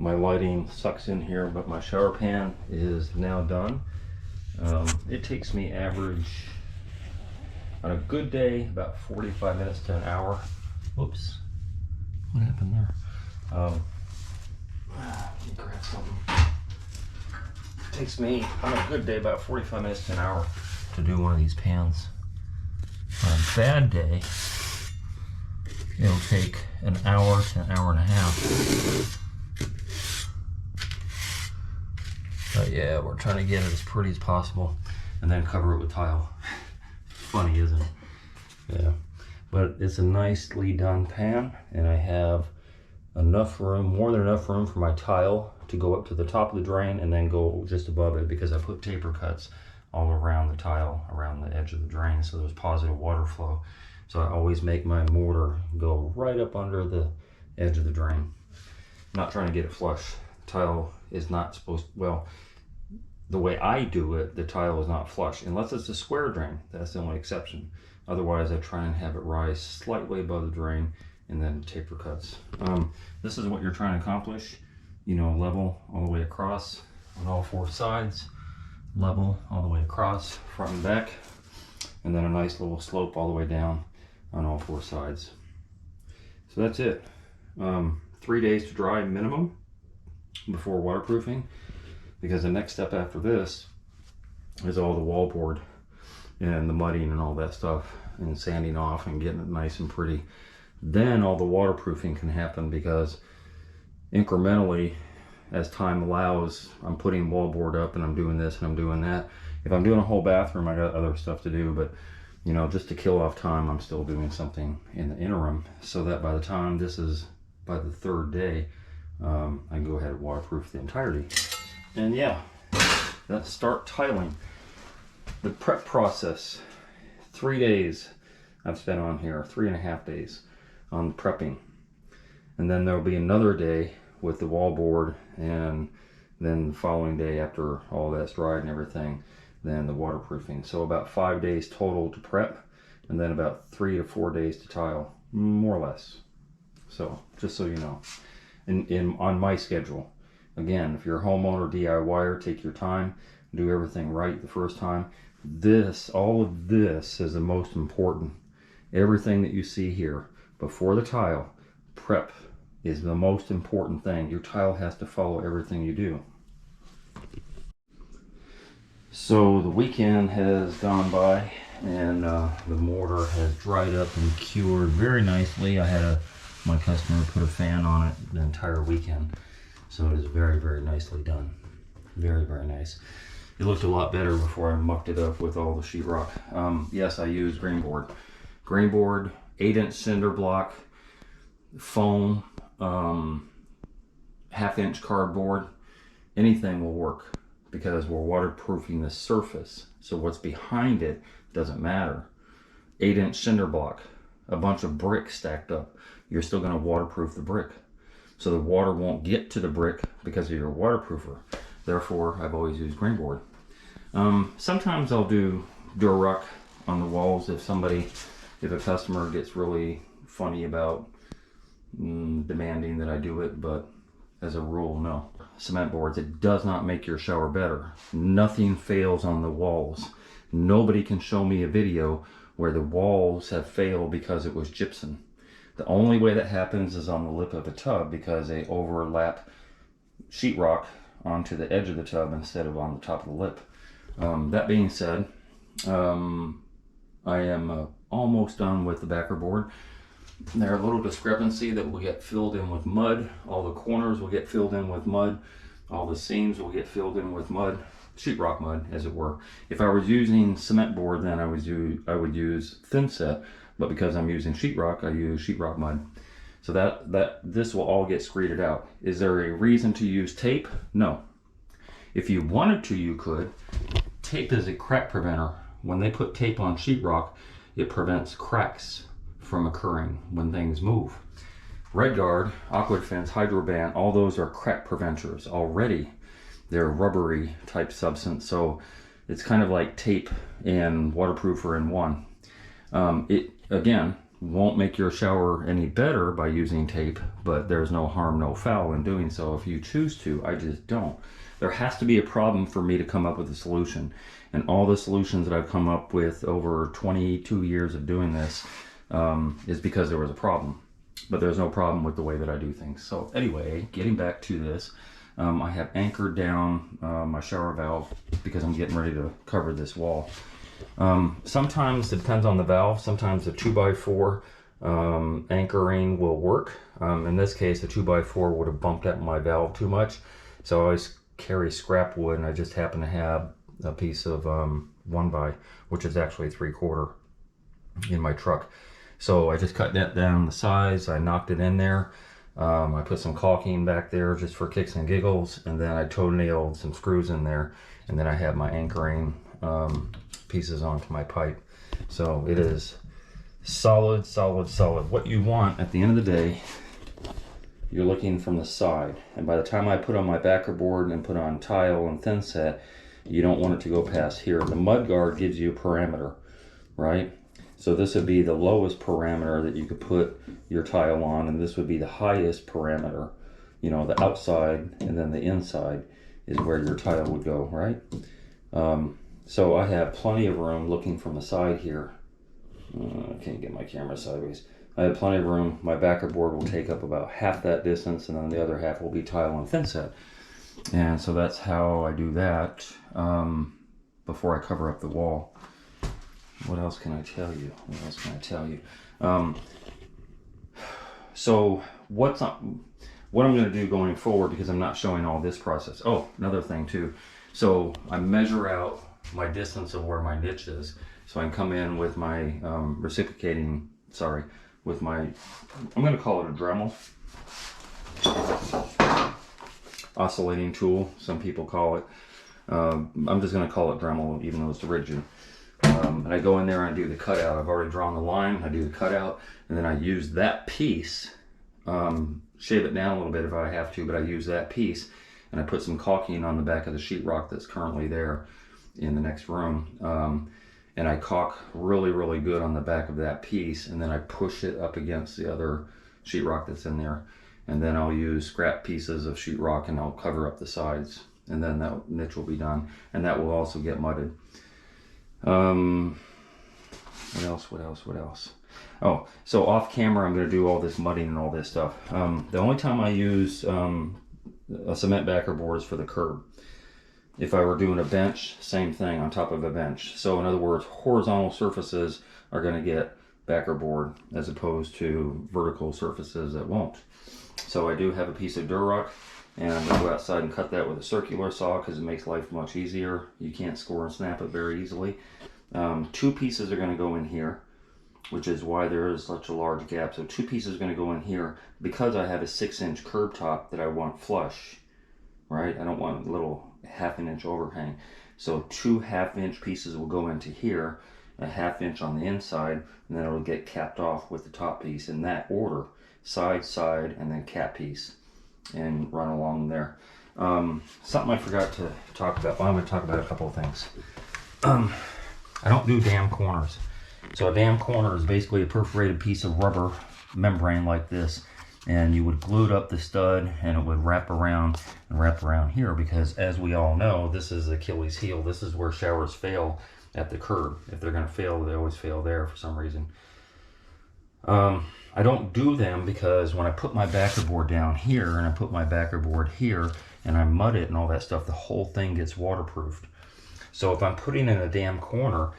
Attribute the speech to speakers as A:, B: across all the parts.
A: My lighting sucks in here, but my shower pan is now done. It takes me average, on a good day, about 45 minutes to an hour. Whoops, what happened there? Let me grab something. It takes me, on a good day, about 45 minutes to an hour to do one of these pans. On a bad day, it'll take an hour to an hour and a half. But yeah, we're trying to get it as pretty as possible and then cover it with tile. Funny, isn't it? Yeah, but it's a nicely done pan, and I have enough room, more than enough room for my tile to go up to the top of the drain and then go just above it, because I put taper cuts all around the tile, around the edge of the drain, so there's positive water flow. So I always make my mortar go right up under the edge of the drain. Not trying to get it flush. Tile is not supposed to, well, the way I do it, the tile is not flush, unless it's a square drain. That's the only exception. Otherwise, I try and have it rise slightly above the drain and then taper cuts. This is what you're trying to accomplish. You know, level all the way across on all four sides, level all the way across, front and back, and then a nice little slope all the way down on all four sides. So that's it. 3 days to dry minimum before waterproofing, because the next step after this is all the wallboard and the mudding and all that stuff, and sanding off and getting it nice and pretty. Then all the waterproofing can happen, because incrementally, as time allows, I'm putting wallboard up and I'm doing this and I'm doing that. If I'm doing a whole bathroom, I got other stuff to do, but you know, just to kill off time, I'm still doing something in the interim, so that by the time this is, by the third day, I can go ahead and waterproof the entirety. And yeah, let's start tiling. The prep process, 3 days I've spent on here, 3.5 days on prepping. And then there'll be another day with the wallboard, and then the following day, after all that's dried and everything, then the waterproofing. So about 5 days total to prep, and then about 3 to 4 days to tile, more or less. So just so you know, on my schedule. Again, if you're a homeowner, DIYer, take your time, do everything right the first time. All of this is the most important. Everything that you see here before the tile, prep is the most important thing. Your tile has to follow everything you do. So the weekend has gone by, and the mortar has dried up and cured very nicely. I had my customer put a fan on it the entire weekend, so it is very, very nicely done. Very, very nice. It looked a lot better before I mucked it up with all the sheetrock. Yes, I use grain board. Grain board, 8-inch cinder block, foam, 1/2-inch cardboard. Anything will work, because we're waterproofing the surface, so what's behind it doesn't matter. 8-inch cinder block, a bunch of bricks stacked up, you're still going to waterproof the brick, so the water won't get to the brick because of your waterproofer. Therefore, I've always used grain board. Sometimes I'll do Durarock on the walls if a customer gets really funny about demanding that I do it, but as a rule, no. Cement boards, it does not make your shower better. Nothing fails on the walls. Nobody can show me a video where the walls have failed because it was gypsum. The only way that happens is on the lip of a tub, because they overlap sheetrock onto the edge of the tub instead of on the top of the lip. That being said, I am almost done with the backer board. There's a little discrepancy that will get filled in with mud. All the corners will get filled in with mud. All the seams will get filled in with mud, sheetrock mud, as it were. If I was using cement board, then I would use thin set, but because I'm using sheetrock, I use sheetrock mud. So this will all get screeded out. Is there a reason to use tape? No. If you wanted to, you could. Tape is a crack preventer. When they put tape on sheetrock, it prevents cracks from occurring when things move. RedGuard, Aquafence, Hydroban, all those are crack preventers already. They're rubbery type substance, so it's kind of like tape and waterproofer in one. Again, won't make your shower any better by using tape, but there's no harm, no foul in doing so if you choose to. I just don't. There has to be a problem for me to come up with a solution. And all the solutions that I've come up with over 22 years of doing this is because there was a problem. But there's no problem with the way that I do things. So anyway, getting back to this, I have anchored down my shower valve because I'm getting ready to cover this wall. Sometimes it depends on the valve. Sometimes the 2x4 anchoring will work. In this case, the 2x4 would have bumped up my valve too much. So I always carry scrap wood, and I just happen to have a piece of 1x, which is actually 3/4 in my truck. So I just cut that down the size. I knocked it in there. I put some caulking back there just for kicks and giggles, and then I toe-nailed some screws in there, and then I have my anchoring pieces onto my pipe. So it is solid, solid, solid. What you want at the end of the day, you're looking from the side, and by the time I put on my backer board and put on tile and thin set, you don't want it to go past here. The mud guard gives you a parameter, right? So this would be the lowest parameter that you could put your tile on, and this would be the highest parameter. You know, the outside and then the inside is where your tile would go, right? So I have plenty of room looking from the side here. I can't get my camera sideways. I have plenty of room. My backer board will take up about half that distance, and then the other half will be tile and thin set. And so that's how I do that before I cover up the wall. What else can I tell you? What else can I tell you? So what I'm going to do going forward, because I'm not showing all this process. Oh, another thing too. So I measure out my distance of where my niche is. So I can come in with my with my, I'm going to call it a Dremel. Oscillating tool, some people call it. I'm just going to call it Dremel, even though it's rigid. And I go in there and I do the cutout. I've already drawn the line. I do the cutout, and then I use that piece, shave it down a little bit if I have to, but I use that piece, and I put some caulking on the back of the sheetrock that's currently there in the next room. And I caulk really, really good on the back of that piece, and then I push it up against the other sheetrock that's in there. And then I'll use scrap pieces of sheetrock and I'll cover up the sides, and then that niche will be done, and that will also get mudded. What else? Oh, so off camera I'm going to do all this mudding and all this stuff. The only time I use a cement backer board is for the curb. If I were doing a bench, same thing, on top of a bench. So in other words, horizontal surfaces are going to get backer board as opposed to vertical surfaces that won't. So I do have a piece of Durock, and I'm going to go outside and cut that with a circular saw because it makes life much easier. You can't score and snap it very easily. 2 pieces are going to go in here, which is why there is such a large gap. So 2 pieces are going to go in here because I have a 6-inch curb top that I want flush, right? I don't want a little 1/2 inch overhang. So 2 1/2-inch pieces will go into here, a 1/2 inch on the inside, and then it'll get capped off with the top piece in that order: side, side, and then cap piece, and run along there. Something I forgot to talk about. Well, I'm going to talk about a couple of things. I don't do dam corners. So a dam corner is basically a perforated piece of rubber membrane like this, and you would glue up the stud, and it would wrap around and wrap around here, because as we all know, this is Achilles heel. This is where showers fail, at the curb. If they're going to fail, they always fail there for some reason. I don't do them because when I put my backer board down here and I put my backer board here and I mud it and all that stuff, the whole thing gets waterproofed. So if I'm putting in a dam corner,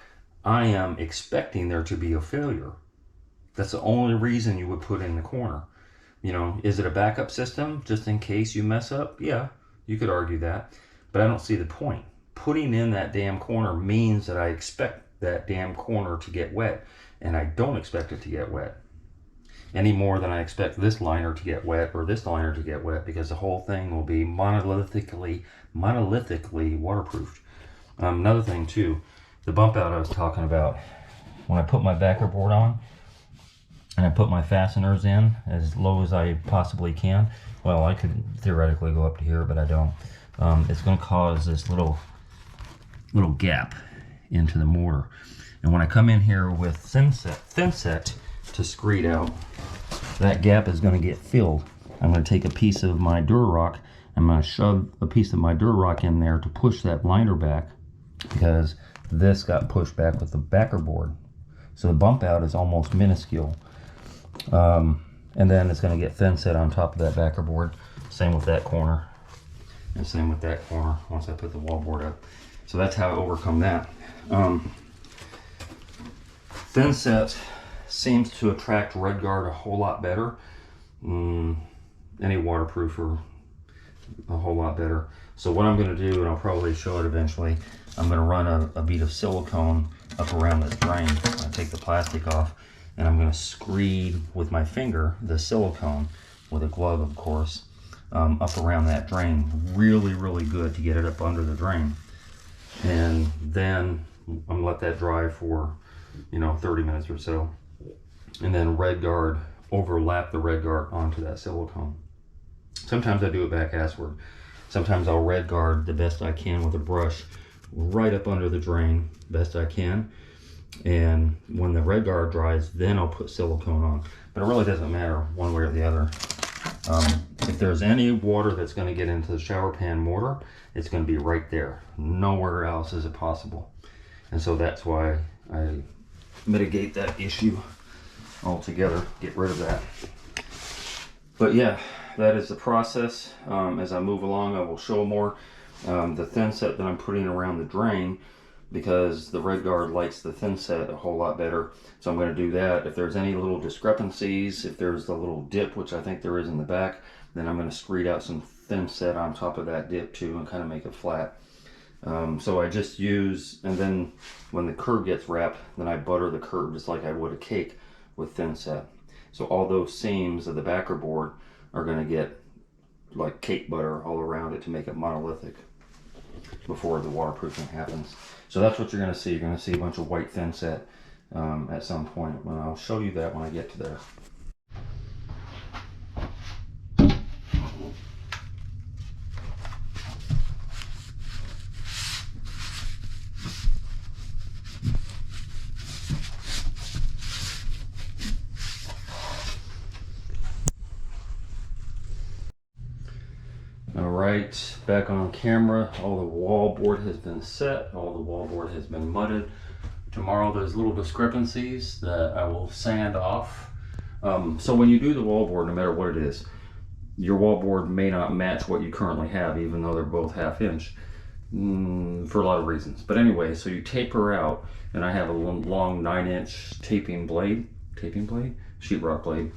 A: I am expecting there to be a failure. That's the only reason you would put in the corner. You know, is it a backup system just in case you mess up? Yeah, you could argue that, but I don't see the point. Putting in that dam corner means that I expect that dam corner to get wet, and I don't expect it to get wet any more than I expect this liner to get wet or this liner to get wet, because the whole thing will be monolithically waterproofed. Another thing too, the bump out I was talking about, when I put my backer board on and I put my fasteners in as low as I possibly can, well, I could theoretically go up to here, but I don't. It's going to cause this little gap into the mortar. And when I come in here with thin set, to screed out, that gap is going to get filled. I'm going to take a piece of my Durarock. I'm going to shove a piece of my Durarock in there to push that liner back, because this got pushed back with the backer board. So the bump out is almost minuscule. And then it's going to get thin set on top of that backer board. Same with that corner. And same with that corner once I put the wallboard up. So that's how I overcome that. Thin set seems to attract red guard a whole lot better. Any waterproofer a whole lot better. So what I'm going to do, and I'll probably show it eventually, I'm going to run a bead of silicone up around this drain. I take the plastic off, and I'm going to screed with my finger the silicone, with a glove of course, up around that drain. Really, really good to get it up under the drain. And then I'm going to let that dry for, 30 minutes or so. And then red guard, overlap the red guard onto that silicone. Sometimes I do it back-assward. Sometimes I'll red guard the best I can with a brush right up under the drain, best I can. And when the red guard dries, then I'll put silicone on. But it really doesn't matter one way or the other. If there's any water that's going to get into the shower pan mortar, it's going to be right there. Nowhere else is it possible. And so that's why I mitigate that issue altogether, get rid of that. But yeah, that is the process. As I move along, I will show more. The thin set that I'm putting around the drain, because the red guard likes the thin set a whole lot better. So I'm going to do that. If there's any little discrepancies, if there's the little dip, which I think there is in the back, then I'm going to screed out some thin set on top of that dip too and kind of make it flat. So I just use, and then when the curb gets wrapped, then I butter the curb just like I would a cake with thin set. So all those seams of the backer board are going to get like cake butter all around it to make it monolithic before the waterproofing happens. So that's what you're going to see. You're going to see a bunch of white thin set at some point. And I'll show you that when I get to there. Alright, back on camera. All the wallboard has been set, all the wallboard has been mudded. Tomorrow there's little discrepancies that I will sand off. So when you do the wallboard, no matter what it is, your wallboard may not match what you currently have, even though they're both 1/2 inch, for a lot of reasons. But anyway, so you taper out, and I have a long 9-inch sheetrock blade.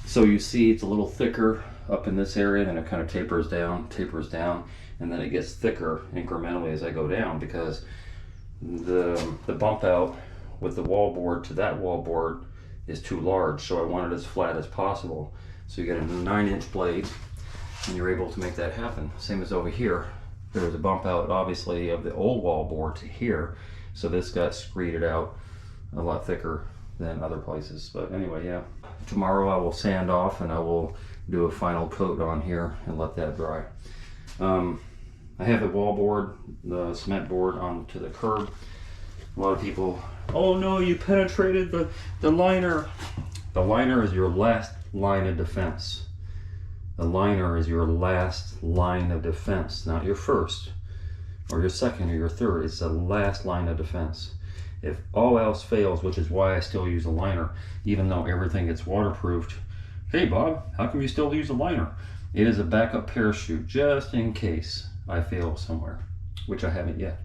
A: So you see it's a little thicker up in this area, then it kind of tapers down, and then it gets thicker incrementally as I go down, because the bump out with the wallboard to that wallboard is too large, so I want it as flat as possible. So you get a 9-inch blade, and you're able to make that happen. Same as over here. There was a bump out, obviously, of the old wallboard to here, so this got screeded out a lot thicker than other places. But anyway, yeah. Tomorrow I will sand off, and I will do a final coat on here and let that dry. I have the wallboard, the cement board onto the curb. A lot of people, oh no, you penetrated the liner. The liner is your last line of defense. The liner is your last line of defense, not your first or your second or your third. It's the last line of defense. If all else fails, which is why I still use a liner, even though everything gets waterproofed. Hey Bob, how come you still use a liner? It is a backup parachute just in case I fail somewhere, which I haven't yet.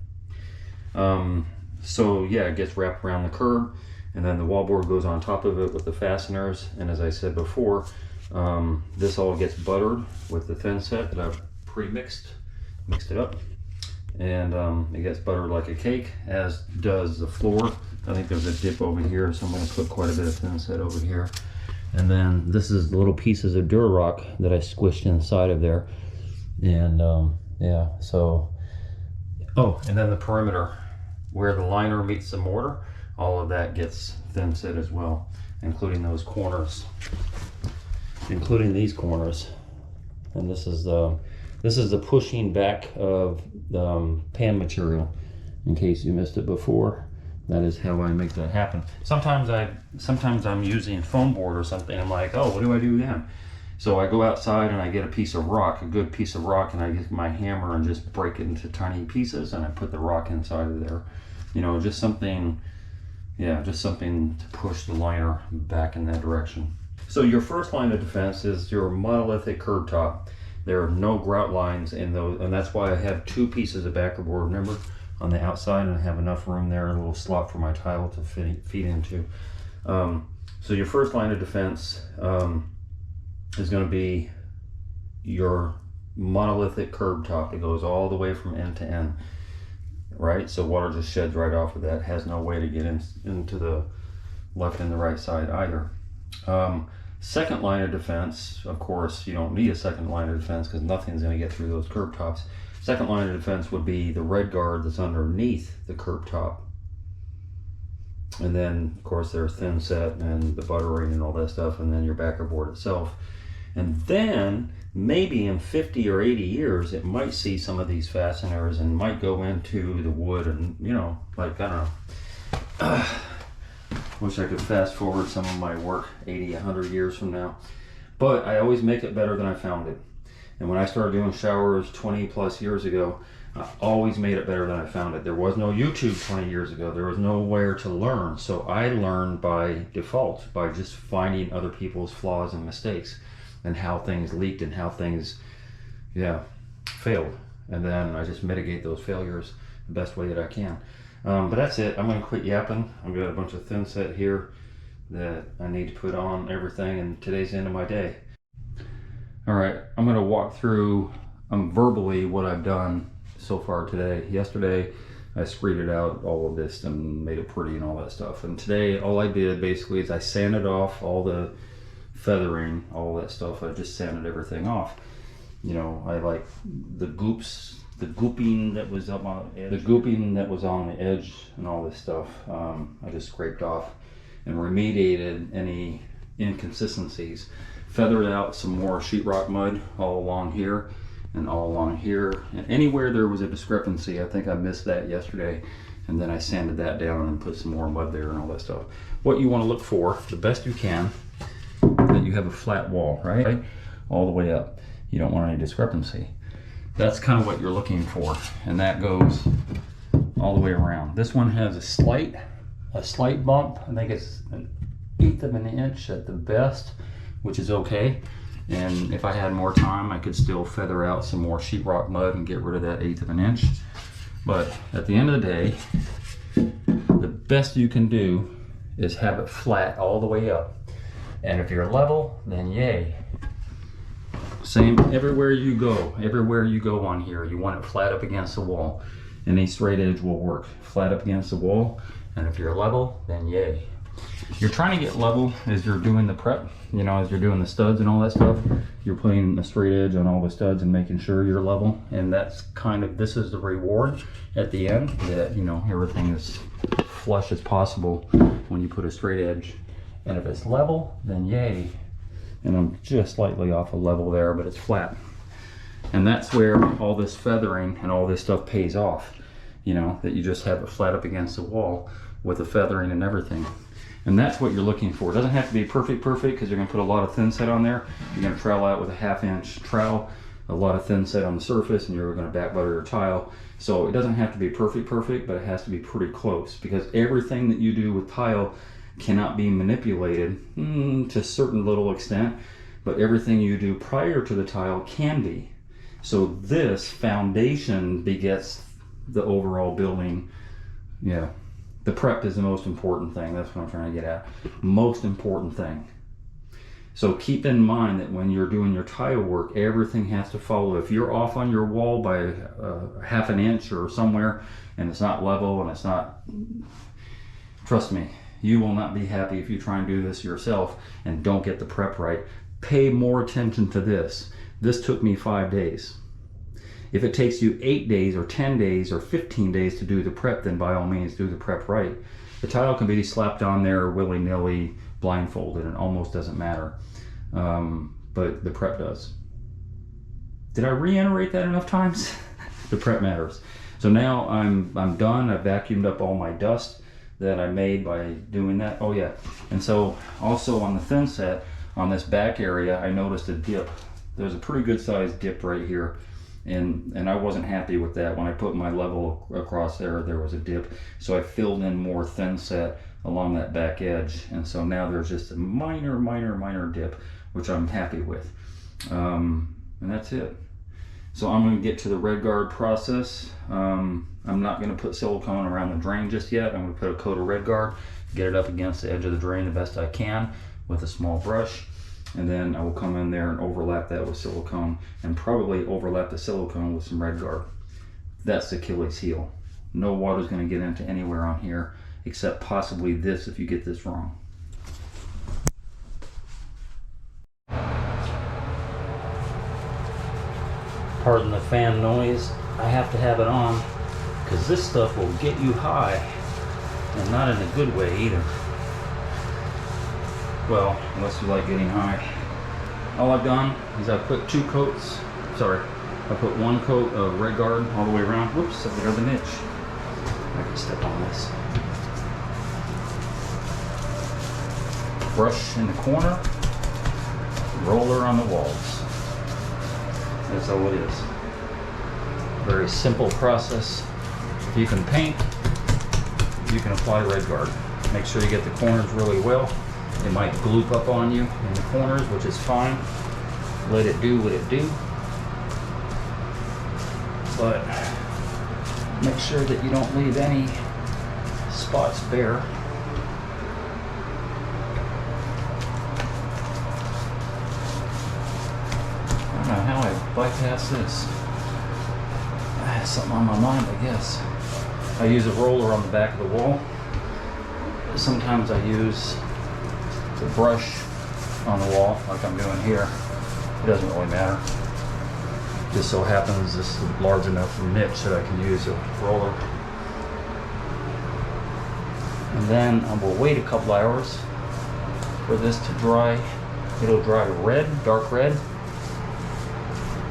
A: So yeah, it gets wrapped around the curb, and then the wallboard goes on top of it with the fasteners. And as I said before, this all gets buttered with the thin set that I've pre-mixed, mixed it up. And it gets buttered like a cake, as does the floor. I think there's a dip over here, so I'm going to put quite a bit of thin set over here. And then this is the little pieces of Durarock that I squished inside of there. And yeah, so, oh, and then the perimeter where the liner meets the mortar, all of that gets thin set as well, including those corners, including these corners. And this is the pushing back of the pan material, in case you missed it before. That is how I make that happen. Sometimes I'm using foam board or something. I'm like, oh, what do I do then? So I go outside and I get a piece of rock, a good piece of rock, and I get my hammer and just break it into tiny pieces, and I put the rock inside of there. You know, just something, yeah, just something to push the liner back in that direction. So your first line of defense is your monolithic curb top. There are no grout lines in those, and that's why I have 2 pieces of backer board, remember, on the outside, and I have enough room there, a little slot for my tile to feed into. So your first line of defense is going to be your monolithic curb top. It goes all the way from end to end, right? So water just sheds right off of that, has no way to get into the left and the right side either. Second line of defense, of course, you don't need a second line of defense because nothing's going to get through those curb tops. Second line of defense would be the red guard that's underneath the curb top. And then, of course, there's thin set and the buttering and all that stuff, and then your backer board itself. And then, maybe in 50 or 80 years, it might see some of these fasteners and might go into the wood and, you know, like, I don't know. Wish I could fast forward some of my work 80, 100 years from now. But I always make it better than I found it. And when I started doing showers 20 plus years ago, I always made it better than I found it. There was no YouTube 20 years ago. There was nowhere to learn. So I learned by default, by just finding other people's flaws and mistakes and how things leaked and how things, failed. And then I just mitigate those failures the best way that I can. But that's it. I'm going to quit yapping. I've got a bunch of thin set here that I need to put on everything, and today's the end of my day. All right, I'm going to walk through verbally what I've done so far today. Yesterday, I screeded out all of this and made it pretty and all that stuff. And today, all I did basically is I sanded off all the feathering, all that stuff. I just sanded everything off. You know, I like the goops. The gooping that was up on the edge. The gooping that was on the edge and all this stuff, I just scraped off and remediated any inconsistencies. Feathered out some more sheetrock mud all along here and all along here. And anywhere there was a discrepancy, I think I missed that yesterday. And then I sanded that down and put some more mud there and all that stuff. What you want to look for, the best you can, that you have a flat wall, right? All the way up. You don't want any discrepancy. That's kind of what you're looking for, and that goes all the way around. This one has a slight bump. I think it's 1/8 of an inch at the best, which is okay. And if I had more time, I could still feather out some more sheetrock mud and get rid of that 1/8 of an inch. But at the end of the day, the best you can do is have it flat all the way up. And if you're level, then yay. Same everywhere you go on here, you want it flat up against the wall. Any straight edge will work. Flat up against the wall, and if you're level, then yay. You're trying to get level as you're doing the prep, you know, as you're doing the studs and all that stuff. You're putting a straight edge on all the studs and making sure you're level, and that's kind of, this is the reward at the end, that, you know, everything is flush as possible when you put a straight edge. And if it's level, then yay. And I'm just slightly off a level there, but it's flat. And that's where all this feathering and all this stuff pays off, you know, that you just have it flat up against the wall with the feathering and everything. And that's what you're looking for. It doesn't have to be perfect, because you're gonna put a lot of thin set on there. You're gonna trowel out with a 1/2 inch trowel, a lot of thin set on the surface, and you're gonna back butter your tile. So it doesn't have to be perfect, but it has to be pretty close, because everything that you do with tile cannot be manipulated to a certain little extent, but everything you do prior to the tile can be. So this foundation begets the overall building. Yeah, the prep is the most important thing. That's what I'm trying to get at. Most important thing. So keep in mind that when you're doing your tile work, everything has to follow. If you're off on your wall by 1/2 an inch or somewhere, and it's not level and it's not, trust me, you will not be happy if you try and do this yourself and don't get the prep right. Pay more attention to this. This took me 5 days. If it takes you 8 days or 10 days or 15 days to do the prep, then by all means do the prep right. The tile can be slapped on there willy-nilly, blindfolded, and it almost doesn't matter. But the prep does. Did I reiterate that enough times? The prep matters. So now I'm done. I vacuumed up all my dust. that I made by doing that. Oh yeah, and so also on the thin set, on this back area, I noticed a dip. There's a pretty good sized dip right here. And I wasn't happy with that. When I put my level across there, there was a dip. So I filled in more thin set along that back edge. And so now there's just a minor dip, which I'm happy with. And that's it. So I'm going to get to the red guard process. I'm not going to put silicone around the drain just yet. I'm going to put a coat of red guard, get it up against the edge of the drain the best I can with a small brush. And then I will come in there and overlap that with silicone, and probably overlap the silicone with some red guard. That's the Achilles heel. No water's going to get into anywhere on here, except possibly this if you get this wrong. Pardon the fan noise. I have to have it on because this stuff will get you high, and not in a good way either. Well, unless you like getting high. All I've done is I put 2 coats, I put 1 coat of red guard all the way around. Whoops, I got the niche. I can step on this. Brush in the corner, roller on the walls. That's all it is. Very simple process. If you can paint, you can apply red guard. Make sure you get the corners really well. It might gloop up on you in the corners, which is fine. Let it do what it do. But make sure that you don't leave any spots bare. I don't know how I bypass this. I have something on my mind, I guess. I use a roller on the back of the wall. Sometimes I use the brush on the wall, like I'm doing here. It doesn't really matter. Just so happens this is large enough niche that I can use a roller. And then I will wait a couple hours for this to dry. It'll dry red, dark red.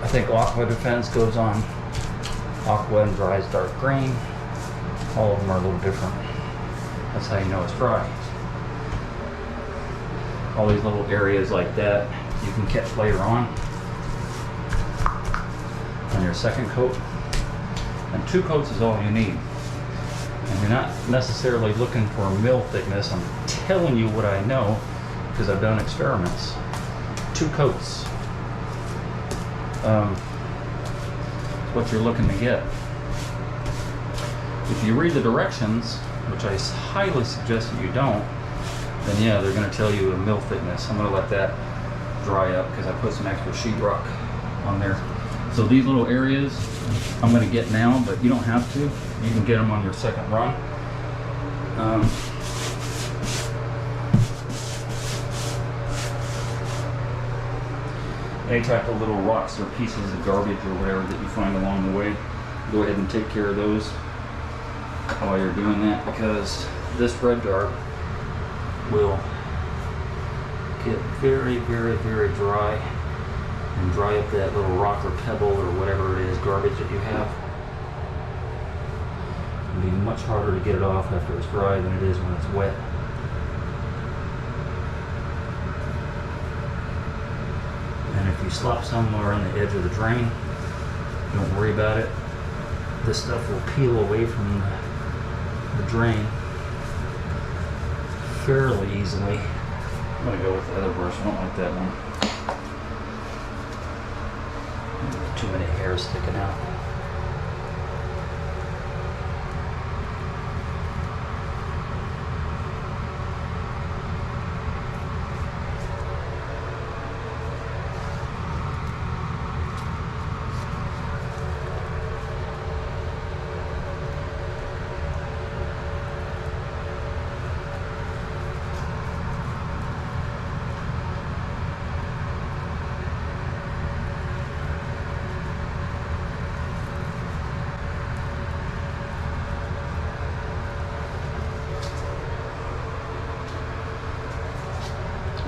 A: I think Aqua Defense goes on aqua and dries dark green. All of them are a little different. That's how you know it's dry. All these little areas like that you can catch later on your second coat. And 2 coats is all you need. And you're not necessarily looking for a mill thickness. I'm telling you what I know because I've done experiments. 2 coats. What you're looking to get. If you read the directions, which I highly suggest that you don't, then yeah, they're going to tell you a mill thickness. I'm going to let that dry up because I put some extra sheetrock on there. So these little areas I'm going to get now, but you don't have to. You can get them on your second run. Any type of little rocks or pieces of garbage or whatever that you find along the way, go ahead and take care of those while you're doing that, because this red guard will get very, very, very dry and dry up that little rock or pebble or whatever it is, garbage that you have. It'll be much harder to get it off after it's dry than it is when it's wet. And if you slop somewhere on the edge of the drain, don't worry about it. This stuff will peel away from the drain fairly easily. I'm going to go with the other brush. I don't like that one. Too many hairs sticking out.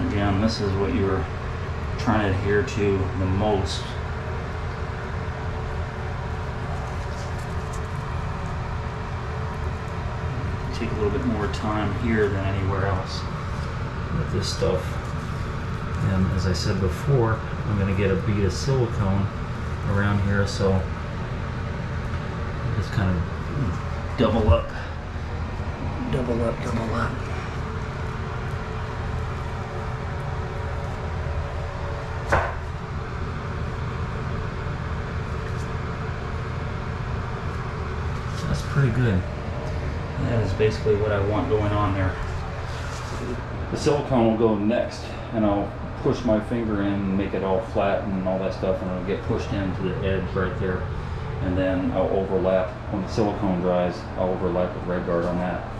A: Again, this is what you're trying to adhere to the most. take a little bit more time here than anywhere else with this stuff. And as I said before, I'm going to get a bead of silicone around here, so just kind of double up, double up, double up. That's pretty good. That is basically what I want going on there. The silicone will go next, and I'll push my finger in and make it all flat and all that stuff, and it'll get pushed into the edge right there. And then I'll overlap, when the silicone dries, I'll overlap with Red Guard on that.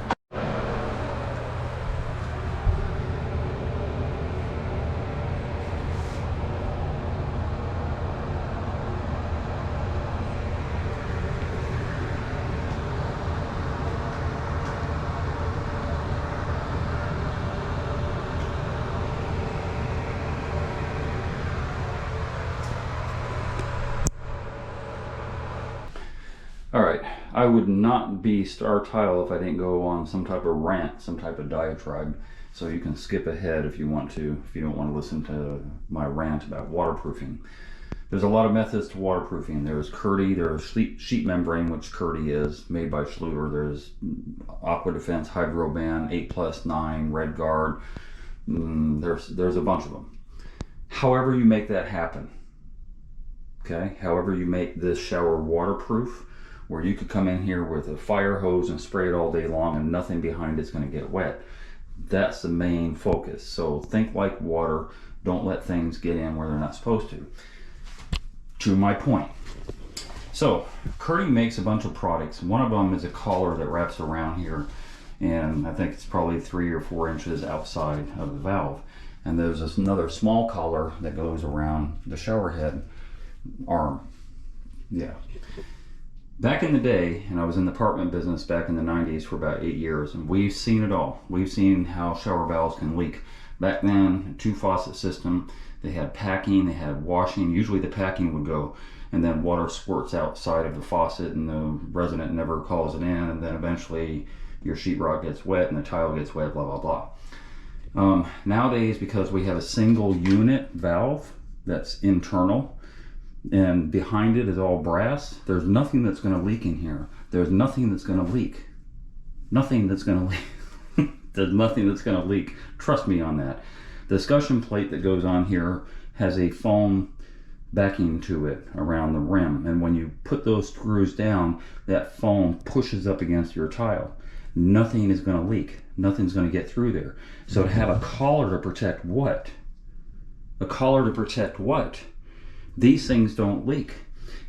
A: Alright, I would not be Star Tile if I didn't go on some type of rant, some type of diatribe. So you can skip ahead if you want to, if you don't want to listen to my rant about waterproofing. There's a lot of methods to waterproofing. There's Kerdi, there's sheet membrane, which Kerdi is, made by Schluter. There's Aqua Defense, Hydroban, 8+, 9, Red Guard. There's a bunch of them. However you make that happen, okay? However you make this shower waterproof, where you could come in here with a fire hose and spray it all day long and nothing behind it's going to get wet. That's the main focus. So think like water. Don't let things get in where they're not supposed to. To my point. So Kerdi makes a bunch of products. One of them is a collar that wraps around here, and I think it's probably 3 or 4 inches outside of the valve. And there's this another small collar that goes around the shower head arm. Yeah. Back in the day, and I was in the apartment business back in the 90s for about 8 years, and we've seen it all. We've seen how shower valves can leak. Back then, 2 faucet system, they had packing, they had washing. Usually the packing would go, and then water squirts outside of the faucet, and the resident never calls it in, and then eventually your sheetrock gets wet and the tile gets wet, blah, blah, blah. Nowadays, because we have a single unit valve that's internal, and behind it is all brass, there's nothing that's going to leak in here. There's nothing that's going to leak. Nothing that's going to leak. There's nothing that's going to leak. Trust me on that. The discussion plate that goes on here has a foam backing to it around the rim, and when you put those screws down, that foam pushes up against your tile. Nothing is going to leak. Nothing's going to get through there. So to have a collar to protect what? A collar to protect what? These things don't leak.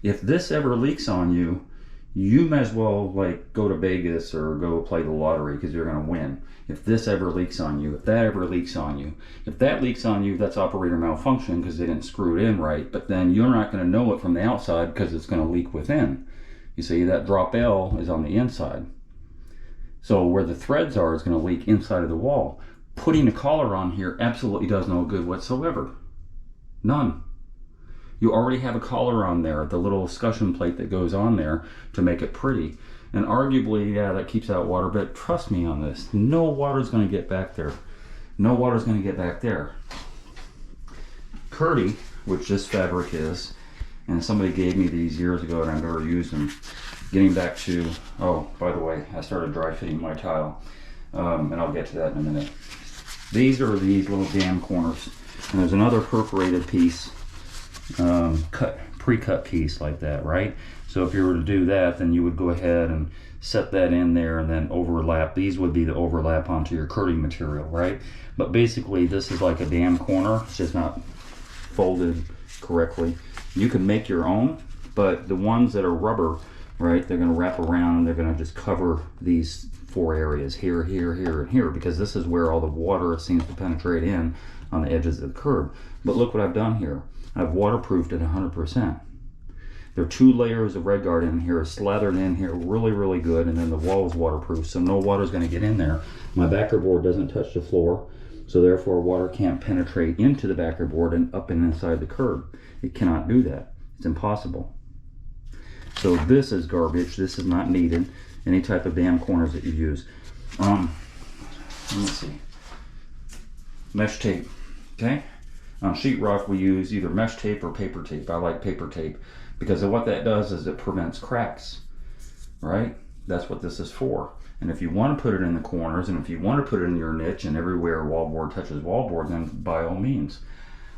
A: If this ever leaks on you, you might as well like go to Vegas or go play the lottery, because you're going to win. If this ever leaks on you, if that ever leaks on you, if that leaks on you, that's operator malfunction because they didn't screw it in right. But then you're not going to know it from the outside because it's going to leak within. You see, that drop L is on the inside. So where the threads are is going to leak inside of the wall. Putting a collar on here absolutely does no good whatsoever. None. You already have a collar on there, the little escutcheon plate that goes on there to make it pretty. And arguably, yeah, that keeps out water, but trust me on this, no water's going to get back there. No water's going to get back there. Kerdi, which this fabric is, and somebody gave me these years ago and I've never used them. Getting back to, oh, by the way, I started dry fitting my tile, and I'll get to that in a minute. These are these little jam corners, and there's another perforated piece, pre-cut piece like that, right? So if you were to do that, then you would go ahead and set that in there and then overlap. These would be the overlap onto your Kerdi material, right? But basically this is like a dam corner. It's just not folded correctly. You can make your own, but the ones that are rubber, right, they're going to wrap around and they're going to just cover these 4 areas here, here, here, and here, because this is where all the water seems to penetrate in on the edges of the curb. But look what I've done here. I've waterproofed it 100%. There are 2 layers of Red Guard in here, slathered in here really, really good, and then the wall is waterproof, so no water is going to get in there. My backer board doesn't touch the floor, so therefore water can't penetrate into the backer board and up and inside the curb. It cannot do that. It's impossible. So this is garbage. This is not needed. Any type of dam corners that you use.
B: Let's see, mesh tape. Okay, on sheetrock we use either mesh tape or paper tape. I like paper tape because of what that does is it prevents cracks, right? That's what this is for. And if you want to put it in the corners, and if you want to put it in your niche and everywhere wallboard touches wallboard, then by all means.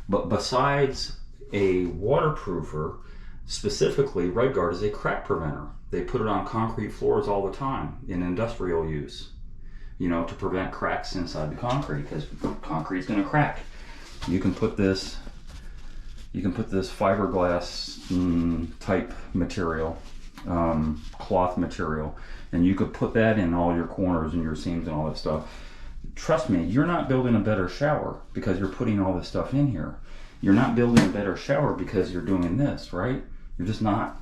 B: But besides a waterproofer, specifically RedGuard is a crack preventer. They put it on concrete floors all the time in industrial use, you know, to prevent cracks inside the concrete, because concrete's going to crack. You can put this fiberglass type material, cloth material, and you could put that in all your corners and your seams and all that stuff. Trust me, you're not building a better shower because you're putting all this stuff in here. You're not building a better shower because you're doing this, right? You're just not.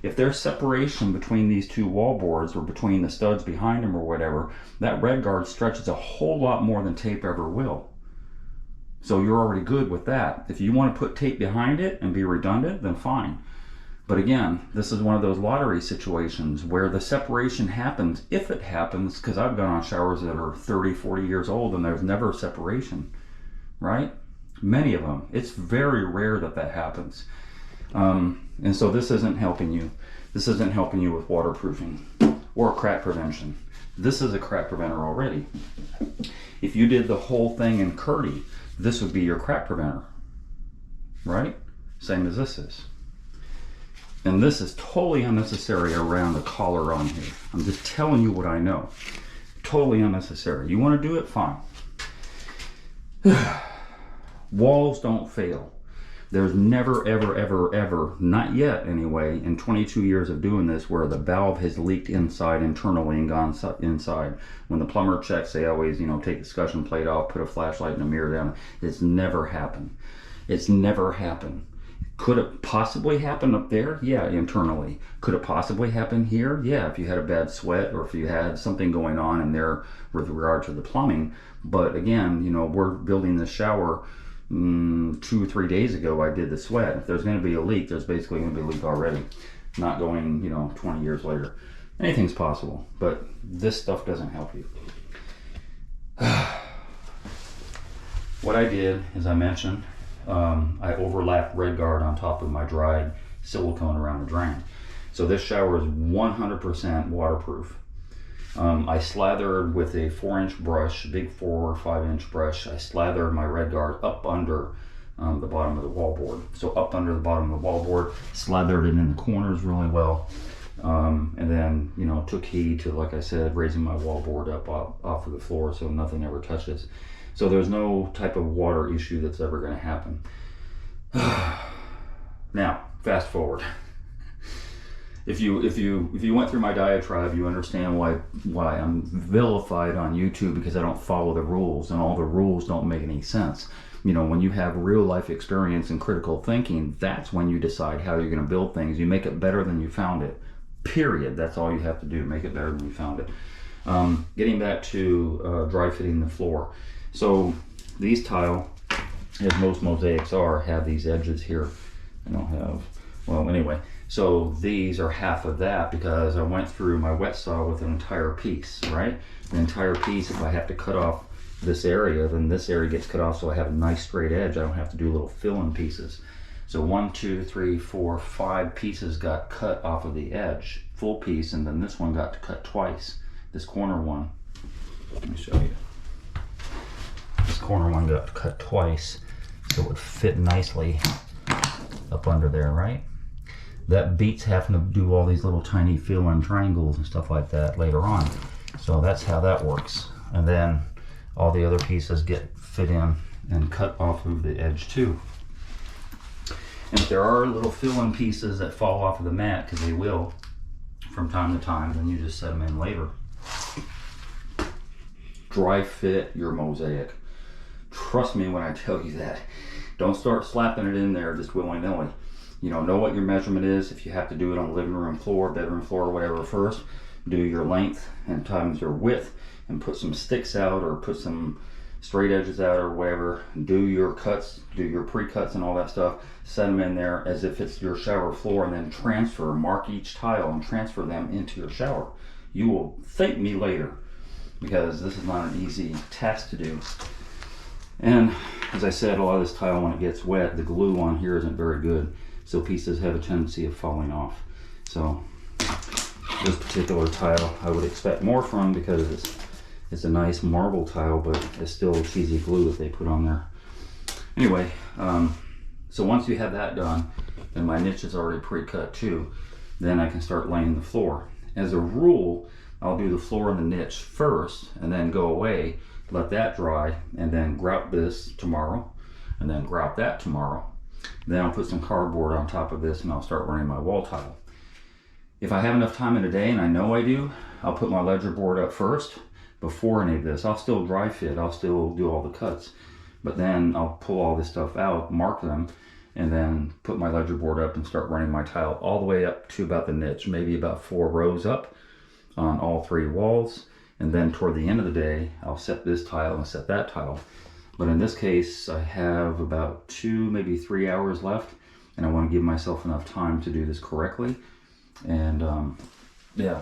B: If there's separation between these two wall boards or between the studs behind them or whatever, that RedGuard stretches a whole lot more than tape ever will. So you're already good with that. If you want to put tape behind it and be redundant, then fine. But again, this is one of those lottery situations where the separation happens, if it happens, because I've gone on showers that are 30, 40 years old and there's never separation, right? Many of them. It's very rare that that happens. And so this isn't helping you. This isn't helping you with waterproofing or crack prevention. This is a crack preventer already. If you did the whole thing in Curdy, this would be your crack preventer, right? Same as this is. And this is totally unnecessary around the collar on here. I'm just telling you what I know. Totally unnecessary. You want to do it? Fine. Walls don't fail. There's never, ever, ever, ever, not yet anyway, in 22 years of doing this, where the valve has leaked inside internally and gone inside. When the plumber checks, they always, you know, take the scutcheon plate off, put a flashlight and a mirror down. It's never happened. It's never happened. Could it possibly happen up there? Yeah, internally. Could it possibly happen here? Yeah, if you had a bad sweat or if you had something going on in there with regard to the plumbing. But again, you know, we're building this shower 2 or 3 days ago. I did the sweat. If there's going to be a leak, there's basically going to be a leak already. Not going, you know, 20 years later. Anything's possible, but this stuff doesn't help you. What I did, as I mentioned, I overlapped RedGuard on top of my dried silicone around the drain. So this shower is 100% waterproof. I slathered with a 4-inch brush, big 4 or 5-inch brush. I slathered my RedGuard up under the bottom of the wallboard. So up under the bottom of the wallboard, slathered it in the corners really well. And then, you know, took heed to, like I said, raising my wallboard up off of the floor so nothing ever touches. So there's no type of water issue that's ever going to happen. Now, fast forward. If you went through my diatribe, you understand why I'm vilified on YouTube, because I don't follow the rules, and all the rules don't make any sense. You know, when you have real life experience and critical thinking, that's when you decide how you're going to build things. You make it better than you found it. Period. That's all you have to do. Make it better than you found it. Getting back to dry fitting the floor. So these tile, as most mosaics are, have these edges here. I don't have, well, anyway. So these are half of that because I went through my wet saw with an entire piece, right? An entire piece, if I have to cut off this area, then this area gets cut off so I have a nice straight edge. I don't have to do little fill-in pieces. So 1, 2, 3, 4, 5 pieces got cut off of the edge, full piece, and then this one got to cut twice. This corner one, let me show you. This corner one got cut twice so it would fit nicely up under there, right? That beats having to do all these little tiny fill-in triangles and stuff like that later on. So that's how that works. And then all the other pieces get fit in and cut off of the edge too. And if there are little fill-in pieces that fall off of the mat, because they will from time to time, then you just set them in later. Dry fit your mosaic. Trust me when I tell you that. Don't start slapping it in there just willy-nilly. You know what your measurement is. If you have to do it on the living room floor, bedroom floor, whatever first, do your length and times your width and put some sticks out or put some straight edges out or whatever. Do your cuts, do your pre-cuts and all that stuff. Set them in there as if it's your shower floor, and then mark each tile and transfer them into your shower. You will thank me later. because this is not an easy task to do. And as I said, a lot of this tile, when it gets wet, the glue on here isn't very good, so pieces have a tendency of falling off. So this particular tile I would expect more from, because it's a nice marble tile, but it's still cheesy glue that they put on there. Anyway, so once you have that done, then my niche is already pre-cut too, then I can start laying the floor. As a rule, I'll do the floor and the niche first, and then go away, let that dry, and then grout this tomorrow, and then grout that tomorrow. Then I'll put some cardboard on top of this, and I'll start running my wall tile. If I have enough time in a day, and I know I do, I'll put my ledger board up first before any of this. I'll still dry fit, I'll still do all the cuts, but then I'll pull all this stuff out, mark them, and then put my ledger board up and start running my tile all the way up to about the niche, maybe about 4 rows up on all 3 walls. And then toward the end of the day, I'll set this tile and set that tile. But in this case, I have about 2, maybe 3 hours left, and I want to give myself enough time to do this correctly. And yeah,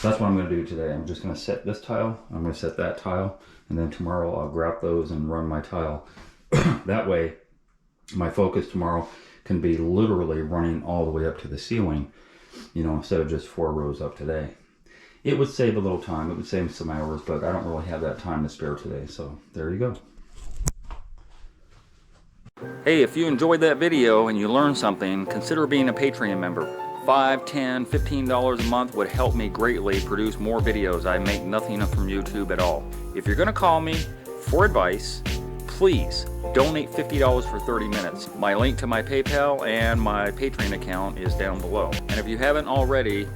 B: that's what I'm going to do today. I'm just going to set this tile, I'm going to set that tile, and then tomorrow I'll grout those and run my tile. That way, my focus tomorrow can be literally running all the way up to the ceiling, you know, instead of just 4 rows up today. It would save a little time, it would save some hours, but I don't really have that time to spare today, so there you go. Hey, if you enjoyed that video and you learned something, consider being a Patreon member. $5, $10, $15 a month would help me greatly produce more videos. I make nothing from YouTube at all. If you're gonna call me for advice, please donate $50 for 30 minutes. My link to my PayPal and my Patreon account is down below. And if you haven't already,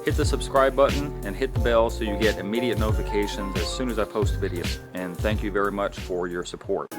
B: hit the subscribe button and hit the bell so you get immediate notifications as soon as I post a video. And thank you very much for your support.